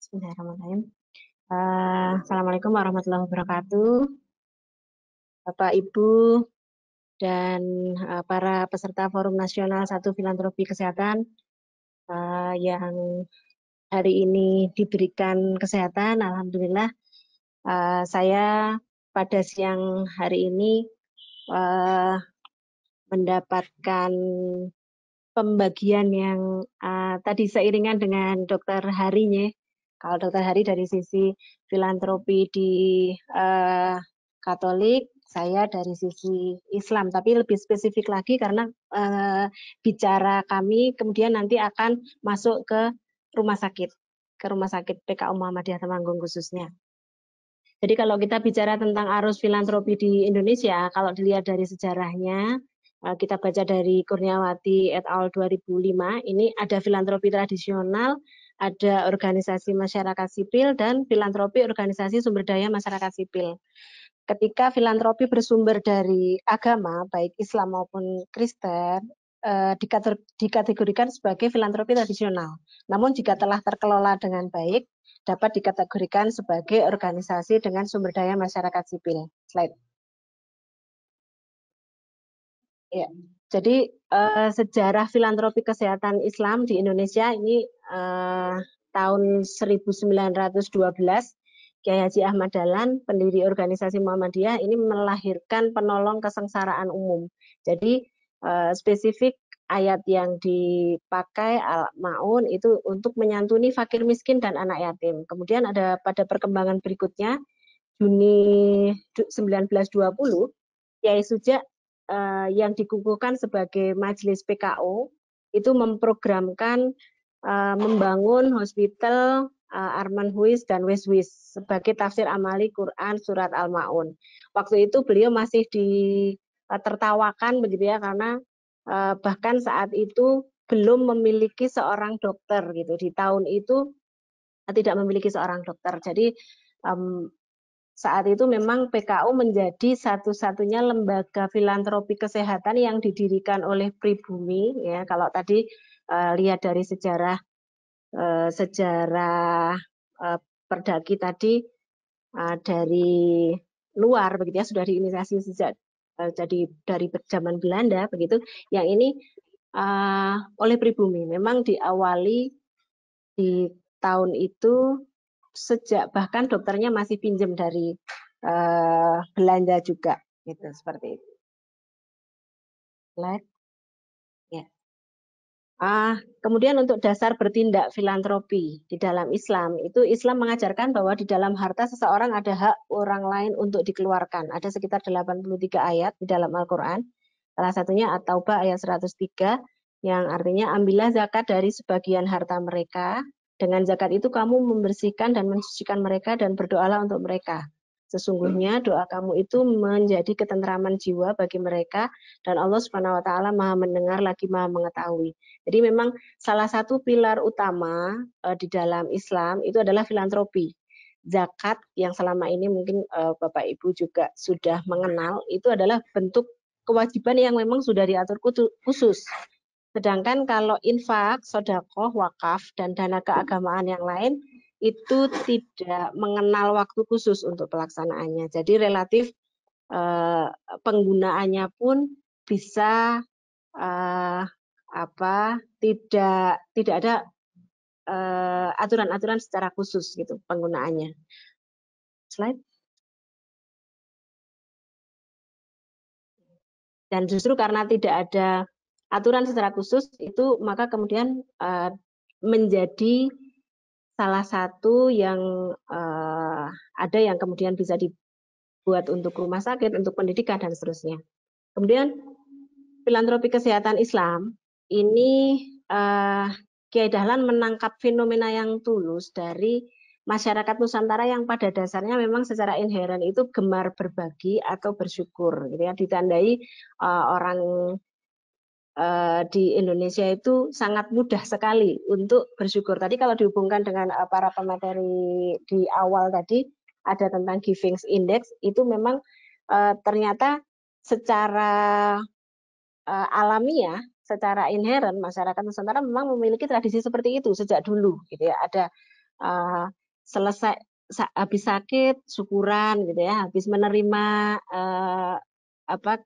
Bismillahirrahmanirrahim. Assalamualaikum warahmatullahi wabarakatuh, Bapak Ibu dan para peserta Forum Nasional 1 Filantropi Kesehatan yang hari ini diberikan kesehatan. Alhamdulillah, saya pada siang hari ini mendapatkan pembagian yang tadi seiringan dengan Dr. Harinya. Kalau Dr. Hari dari sisi filantropi di Katolik, saya dari sisi Islam. Tapi lebih spesifik lagi karena bicara kami kemudian nanti akan masuk ke rumah sakit PKU Muhammadiyah Temanggung khususnya. Jadi kalau kita bicara tentang arus filantropi di Indonesia, kalau dilihat dari sejarahnya, kita baca dari Kurniawati et al. 2005, ini ada filantropi tradisional, ada organisasi masyarakat sipil, dan filantropi organisasi sumber daya masyarakat sipil. Ketika filantropi bersumber dari agama, baik Islam maupun Kristen, dikategorikan sebagai filantropi tradisional. Namun jika telah terkelola dengan baik, dapat dikategorikan sebagai organisasi dengan sumber daya masyarakat sipil. Slide. Ya, jadi sejarah filantropi kesehatan Islam di Indonesia ini tahun 1912, Kiai Haji Ahmad Dahlan, pendiri organisasi Muhammadiyah, ini melahirkan penolong kesengsaraan umum. Jadi spesifik ayat yang dipakai Al-Maun itu untuk menyantuni fakir miskin dan anak yatim. Kemudian ada pada perkembangan berikutnya, Juni 1920, Kiai Suja yang dikukuhkan sebagai Majelis PKO itu memprogramkan membangun hospital Arman Huis dan Weswis sebagai tafsir amali Quran surat Al-Maun. Waktu itu beliau masih tertawakan begitu ya, karena bahkan saat itu belum memiliki seorang dokter gitu. Di tahun itu tidak memiliki seorang dokter. Jadi saat itu memang PKU menjadi satu-satunya lembaga filantropi kesehatan yang didirikan oleh pribumi. Ya, kalau tadi lihat dari sejarah Perdaki tadi dari luar begitu ya, sudah diinisiasi sejak jadi dari zaman Belanda begitu. Yang ini oleh pribumi memang diawali di tahun itu sejak bahkan dokternya masih pinjam dari Belanda juga gitu, seperti itu. Slide. Ya. Kemudian untuk dasar bertindak filantropi di dalam Islam, itu Islam mengajarkan bahwa di dalam harta seseorang ada hak orang lain untuk dikeluarkan. Ada sekitar 83 ayat di dalam Al-Quran. Salah satunya At-Taubah ayat 103, yang artinya ambillah zakat dari sebagian harta mereka. Dengan zakat itu kamu membersihkan dan mensucikan mereka dan berdoalah untuk mereka. Sesungguhnya doa kamu itu menjadi ketentraman jiwa bagi mereka, dan Allah Subhanahu wa taala Maha mendengar lagi Maha mengetahui. Jadi memang salah satu pilar utama di dalam Islam itu adalah filantropi. Zakat yang selama ini mungkin Bapak Ibu juga sudah mengenal, itu adalah bentuk kewajiban yang memang sudah diatur khusus. Sedangkan kalau infak, sedekah, wakaf, dan dana keagamaan yang lain, itu tidak mengenal waktu khusus untuk pelaksanaannya. Jadi relatif penggunaannya pun bisa tidak ada aturan-aturan secara khusus gitu penggunaannya. Slide. Dan justru karena tidak ada aturan secara khusus itu, maka kemudian menjadi salah satu yang ada yang kemudian bisa dibuat untuk rumah sakit, untuk pendidikan dan seterusnya. Kemudian filantropi kesehatan Islam ini Kiai Dahlan menangkap fenomena yang tulus dari masyarakat Nusantara yang pada dasarnya memang secara inheren itu gemar berbagi atau bersyukur, gitu ya. Ditandai orang di Indonesia itu sangat mudah sekali untuk bersyukur. Tadi kalau dihubungkan dengan para pemateri di awal tadi, ada tentang Giving Index, itu memang ternyata secara alamiah, secara inheren masyarakat Nusantara memang memiliki tradisi seperti itu sejak dulu, gitu ya. Ada selesai habis sakit syukuran gitu ya, habis menerima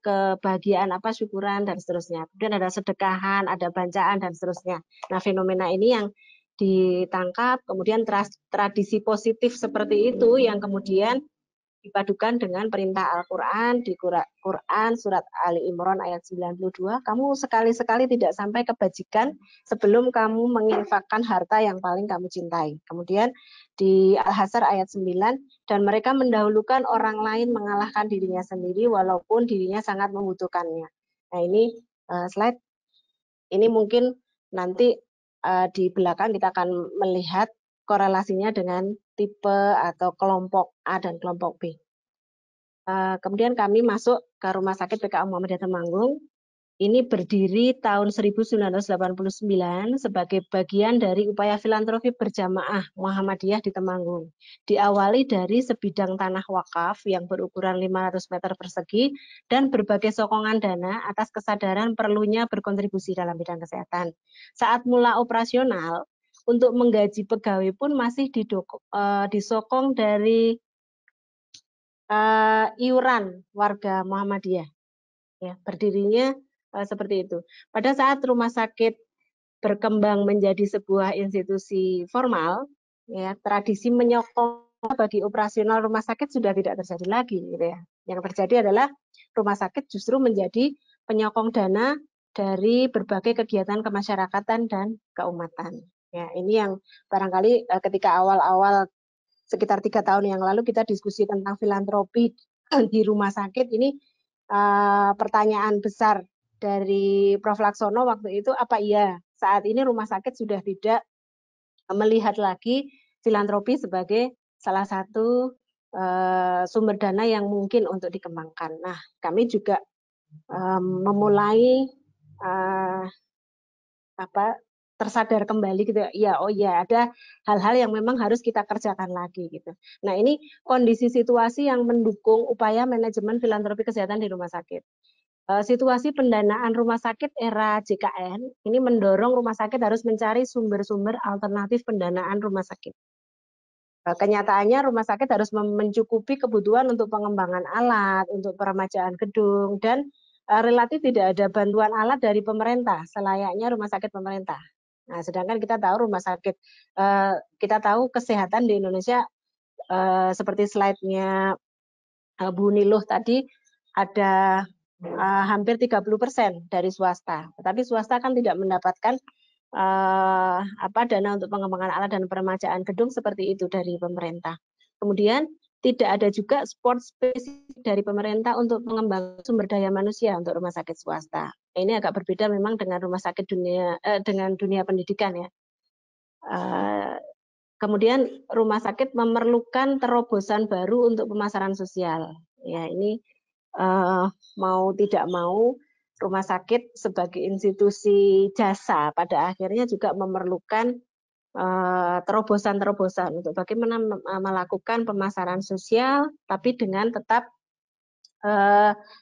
kebahagiaan syukuran dan seterusnya. Kemudian ada sedekahan, ada bacaan dan seterusnya. Nah, fenomena ini yang ditangkap, kemudian tradisi positif seperti itu yang kemudian dipadukan dengan perintah Al-Quran di Quran surat Ali Imran ayat 92, kamu sekali-sekali tidak sampai kebajikan sebelum kamu menginfakkan harta yang paling kamu cintai. Kemudian di Al-Hasr ayat 9, dan mereka mendahulukan orang lain mengalahkan dirinya sendiri walaupun dirinya sangat membutuhkannya. Nah, ini slide ini mungkin nanti di belakang kita akan melihat korelasinya dengan tipe atau kelompok A dan kelompok B. Kemudian kami masuk ke Rumah Sakit PKU Muhammadiyah Temanggung. Ini berdiri tahun 1989 sebagai bagian dari upaya filantropi berjamaah Muhammadiyah di Temanggung. Diawali dari sebidang tanah wakaf yang berukuran 500 meter persegi dan berbagai sokongan dana atas kesadaran perlunya berkontribusi dalam bidang kesehatan. Saat mula operasional, untuk menggaji pegawai pun masih disokong dari iuran warga Muhammadiyah. Ya, berdirinya seperti itu. Pada saat rumah sakit berkembang menjadi sebuah institusi formal, ya, tradisi menyokong bagi operasional rumah sakit sudah tidak terjadi lagi, gitu ya. Yang terjadi adalah rumah sakit justru menjadi penyokong dana dari berbagai kegiatan kemasyarakatan dan keumatan. Ya, ini yang barangkali ketika awal-awal sekitar 3 tahun yang lalu kita diskusi tentang filantropi di rumah sakit, ini pertanyaan besar dari Prof. Laksono waktu itu, apa iya saat ini rumah sakit sudah tidak melihat lagi filantropi sebagai salah satu sumber dana yang mungkin untuk dikembangkan. Nah, kami juga memulai tersadar kembali gitu ya, oh ya ada hal-hal yang memang harus kita kerjakan lagi gitu. Nah, ini kondisi situasi yang mendukung upaya manajemen filantropi kesehatan di rumah sakit. Situasi pendanaan rumah sakit era JKN ini mendorong rumah sakit harus mencari sumber-sumber alternatif pendanaan rumah sakit. Kenyataannya rumah sakit harus mencukupi kebutuhan untuk pengembangan alat, untuk peremajaan gedung, dan relatif tidak ada bantuan alat dari pemerintah selayaknya rumah sakit pemerintah. Nah, sedangkan kita tahu rumah sakit, kita tahu kesehatan di Indonesia seperti slide-nya Bu Niluh tadi, ada hampir 30% dari swasta. Tetapi swasta kan tidak mendapatkan dana untuk pengembangan alat dan peremajaan gedung seperti itu dari pemerintah. Kemudian tidak ada juga support spesifik dari pemerintah untuk pengembangan sumber daya manusia untuk rumah sakit swasta. Ini agak berbeda memang dengan rumah sakit dengan dunia pendidikan ya. Kemudian rumah sakit memerlukan terobosan baru untuk pemasaran sosial. Ya, ini mau tidak mau rumah sakit sebagai institusi jasa pada akhirnya juga memerlukan terobosan-terobosan untuk bagaimana melakukan pemasaran sosial tapi dengan tetap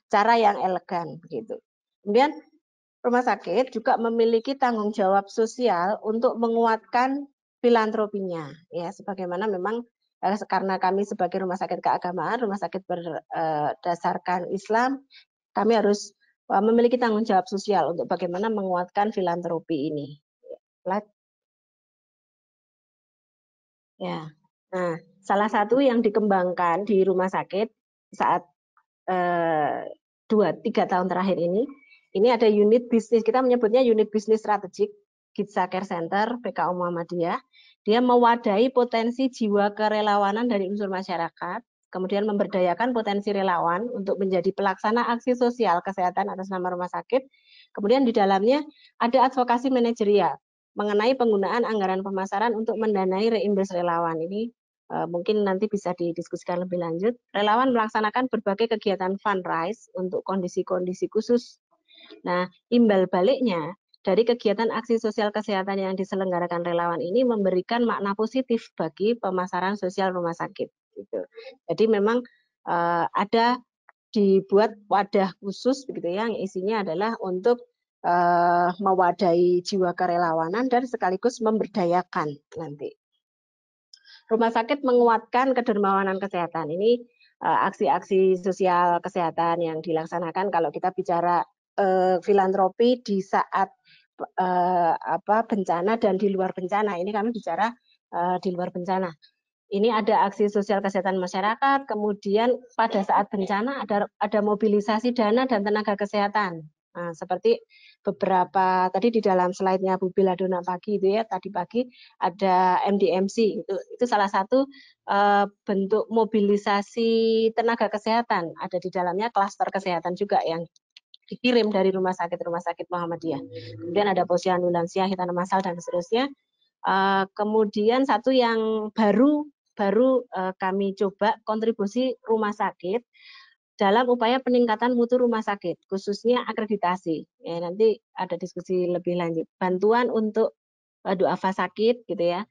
cara yang elegan begitu. Kemudian rumah sakit juga memiliki tanggung jawab sosial untuk menguatkan filantropinya, ya, sebagaimana memang karena kami sebagai rumah sakit keagamaan, rumah sakit berdasarkan Islam, kami harus memiliki tanggung jawab sosial untuk bagaimana menguatkan filantropi ini. Ya, nah, salah satu yang dikembangkan di rumah sakit saat 2-3 tahun terakhir ini ada unit bisnis, kita menyebutnya unit bisnis strategik Gitsa Care Center PKU Muhammadiyah. Dia mewadahi potensi jiwa kerelawanan dari unsur masyarakat, kemudian memberdayakan potensi relawan untuk menjadi pelaksana aksi sosial kesehatan atas nama rumah sakit. Kemudian di dalamnya ada advokasi manajerial mengenai penggunaan anggaran pemasaran untuk mendanai reimbas relawan. Ini mungkin nanti bisa didiskusikan lebih lanjut. Relawan melaksanakan berbagai kegiatan fundraise untuk kondisi-kondisi khusus. Nah, imbal baliknya dari kegiatan aksi sosial kesehatan yang diselenggarakan relawan ini memberikan makna positif bagi pemasaran sosial rumah sakit. Gitu. Jadi memang ada dibuat wadah khusus begitu ya, yang isinya adalah untuk mewadahi jiwa kerelawanan dan sekaligus memberdayakan nanti. rumah sakit menguatkan kedermawanan kesehatan. Ini aksi-aksi sosial kesehatan yang dilaksanakan kalau kita bicara filantropi di saat bencana dan di luar bencana. Ini kami bicara di luar bencana. Ini ada aksi sosial kesehatan masyarakat, kemudian pada saat bencana ada mobilisasi dana dan tenaga kesehatan. Nah, seperti beberapa tadi di dalam slide-nya Bu Biladona pagi itu ya, tadi pagi ada MDMC, itu salah satu bentuk mobilisasi tenaga kesehatan. Ada di dalamnya klaster kesehatan juga yang dikirim dari rumah sakit Muhammadiyah. Kemudian ada posyandu lansia, hitan masal dan seterusnya. Kemudian satu yang baru kami coba kontribusi rumah sakit dalam upaya peningkatan mutu rumah sakit, khususnya akreditasi. Ya, nanti ada diskusi lebih lanjut. Bantuan untuk duafa sakit, gitu ya.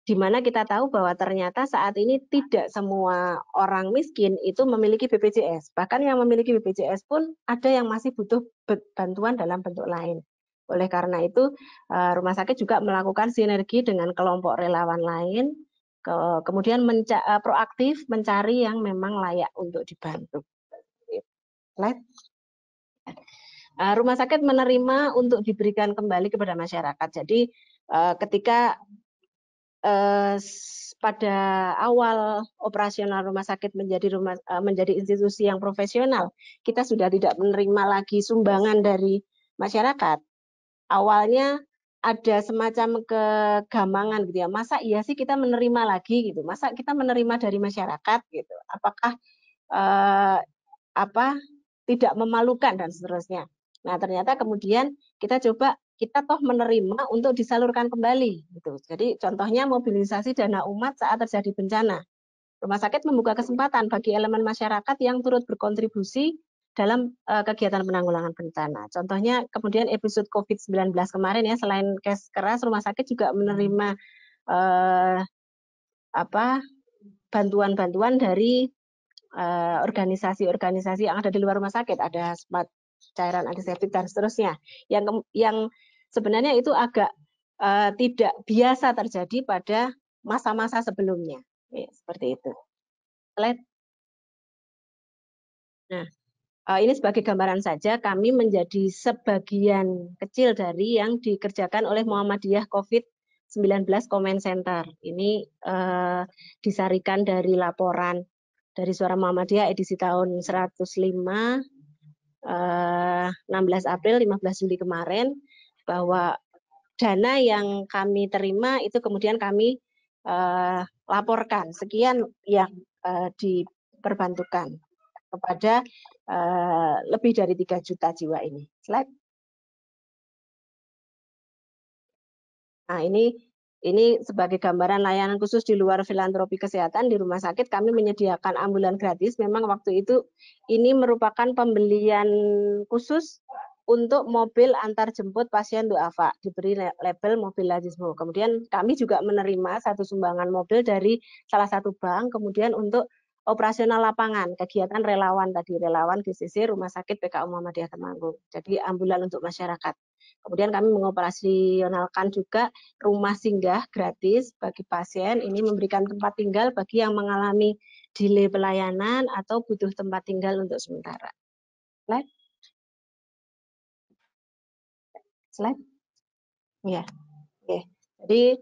Di mana kita tahu bahwa ternyata saat ini tidak semua orang miskin itu memiliki BPJS. Bahkan yang memiliki BPJS pun ada yang masih butuh bantuan dalam bentuk lain. Oleh karena itu, rumah sakit juga melakukan sinergi dengan kelompok relawan lain, kemudian proaktif mencari yang memang layak untuk dibantu. Rumah sakit menerima untuk diberikan kembali kepada masyarakat. Jadi ketika pada awal operasional rumah sakit menjadi institusi yang profesional, kita sudah tidak menerima lagi sumbangan dari masyarakat. Awalnya ada semacam kegamangan gitu ya. Masa iya sih kita menerima lagi gitu? Masa kita menerima dari masyarakat gitu? Apakah tidak memalukan dan seterusnya. Nah, ternyata kemudian kita toh menerima untuk disalurkan kembali gitu. Jadi contohnya mobilisasi dana umat saat terjadi bencana. Rumah sakit membuka kesempatan bagi elemen masyarakat yang turut berkontribusi dalam kegiatan penanggulangan bencana. Contohnya kemudian episode COVID-19 kemarin ya, selain cash keras, rumah sakit juga menerima bantuan-bantuan dari organisasi-organisasi yang ada di luar rumah sakit, ada cairan antiseptik dan seterusnya. Yang sebenarnya itu agak tidak biasa terjadi pada masa-masa sebelumnya. Ya, seperti itu. Slide. Nah, ini sebagai gambaran saja, kami menjadi sebagian kecil dari yang dikerjakan oleh Muhammadiyah COVID-19 Comment Center. Ini disarikan dari laporan dari Suara Muhammadiyah edisi tahun 105, 16 April, 15 Juli kemarin, bahwa dana yang kami terima itu kemudian kami laporkan, sekian yang diperbantukan kepada lebih dari 3 juta jiwa ini. Slide. Nah, ini sebagai gambaran layanan khusus di luar filantropi kesehatan di rumah sakit, kami menyediakan ambulan gratis. Memang waktu itu ini merupakan pembelian khusus untuk mobil antar jemput pasien duafa, diberi label mobil lazismo. Kemudian kami juga menerima satu sumbangan mobil dari salah satu bank, kemudian untuk operasional lapangan, kegiatan relawan tadi, relawan GCC Rumah Sakit PKU Muhammadiyah Temanggung. Jadi ambulan untuk masyarakat. Kemudian kami mengoperasionalkan juga rumah singgah gratis bagi pasien. Ini memberikan tempat tinggal bagi yang mengalami delay pelayanan atau butuh tempat tinggal untuk sementara. Slide. Slide. Ya, oke. Jadi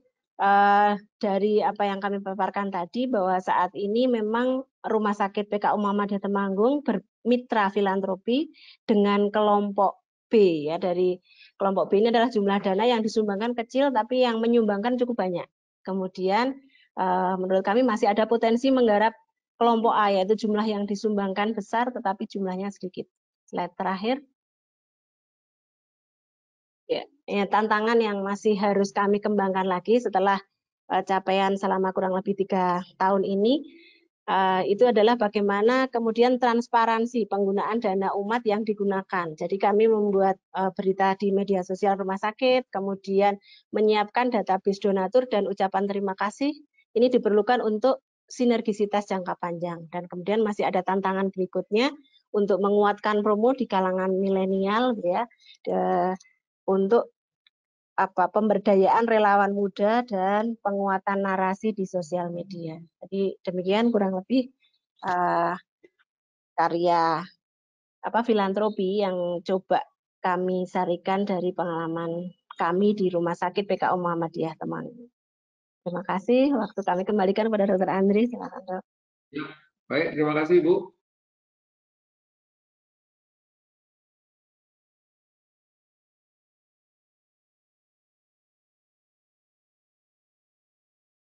dari apa yang kami paparkan tadi bahwa saat ini memang Rumah Sakit PKU Muhammadiyah Temanggung bermitra filantropi dengan kelompok B ya. Dari kelompok B ini adalah jumlah dana yang disumbangkan kecil tapi yang menyumbangkan cukup banyak. Kemudian menurut kami masih ada potensi menggarap kelompok A, yaitu jumlah yang disumbangkan besar tetapi jumlahnya sedikit. Slide terakhir. Ya, tantangan yang masih harus kami kembangkan lagi setelah capaian selama kurang lebih 3 tahun ini, itu adalah bagaimana kemudian transparansi penggunaan dana umat yang digunakan. Jadi kami membuat berita di media sosial rumah sakit, kemudian menyiapkan database donatur dan ucapan terima kasih. Ini diperlukan untuk sinergisitas jangka panjang. Dan kemudian masih ada tantangan berikutnya untuk menguatkan promo di kalangan milenial, ya, untuk pemberdayaan relawan muda dan penguatan narasi di sosial media. Jadi demikian kurang lebih karya filantropi yang coba kami sarikan dari pengalaman kami di Rumah Sakit PKU Muhammadiyah Temanggung. Terima kasih. Waktu kami kembalikan kepada Dr. Andri. Silakan, Dok. Ya, baik, terima kasih Bu.